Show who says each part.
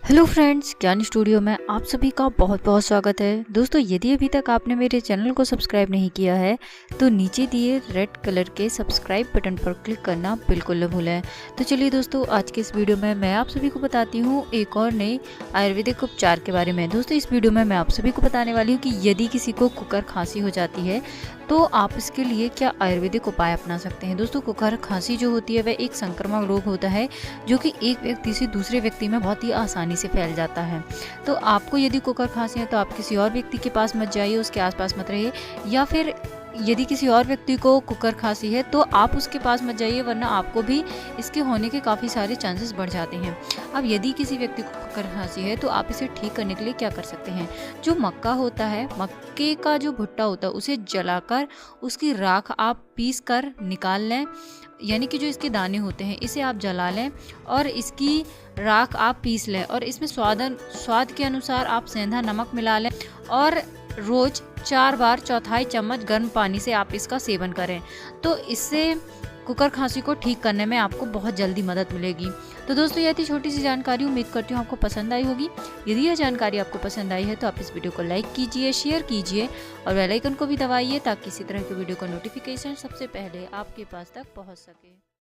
Speaker 1: Hello friends, ज्ञान studio में आप सभी का बहुत बहुत स्वागत है। दोस्तों, यदि अभी तक आपने मेरे चैनल को सब्सक्राइब नहीं किया है तो नीचे दिए रेड कलर के सब्सक्राइब बटन पर क्लिक करना बिल्कुल न भूलें। तो चलिए दोस्तों, आज के इस वीडियो में मैं आप सभी को बताती हूँ एक और नई आयुर्वेदिक उपचार के बारे में। दोस्तों, इस वीडियो में मैं आप सभी को बताने वाली हूँ कि यदि किसी को कुकर खांसी हो जाती है तो आप इसके लिए क्या आयुर्वेदिक उपाय अपना सकते हैं। दोस्तों, कुकर खांसी जो होती है वह एक संक्रामक रोग होता है जो कि एक व्यक्ति से दूसरे व्यक्ति में बहुत ही आसानी से फैल जाता है। तो आपको यदि कुकर खांसी है तो आप किसी और व्यक्ति के पास मत जाइए, उसके आसपास मत रहिए, या फिर यदि किसी और व्यक्ति को कुकर खांसी है तो आप उसके पास मत जाइए, वरना आपको भी इसके होने के काफ़ी सारे चांसेस बढ़ जाते हैं। अब यदि किसी व्यक्ति को कुकर खांसी है तो आप इसे ठीक करने के लिए क्या कर सकते हैं। जो मक्का होता है, मक्के का जो भुट्टा होता है उसे जलाकर उसकी राख आप पीस कर निकाल लें, यानी कि जो इसके दाने होते हैं इसे आप जला लें और इसकी राख आप पीस लें और इसमें स्वाद के अनुसार आप सेंधा नमक मिला लें और रोज 4 बार चौथाई चम्मच गर्म पानी से आप इसका सेवन करें। तो इससे कुकर खांसी को ठीक करने में आपको बहुत जल्दी मदद मिलेगी। तो दोस्तों, यह थी छोटी सी जानकारी, उम्मीद करती हूँ आपको पसंद आई होगी। यदि यह जानकारी आपको पसंद आई है तो आप इस वीडियो को लाइक कीजिए, शेयर कीजिए और बेल आइकन को भी दबाइए ताकि इसी तरह के वीडियो का नोटिफिकेशन सबसे पहले आपके पास तक पहुँच सके।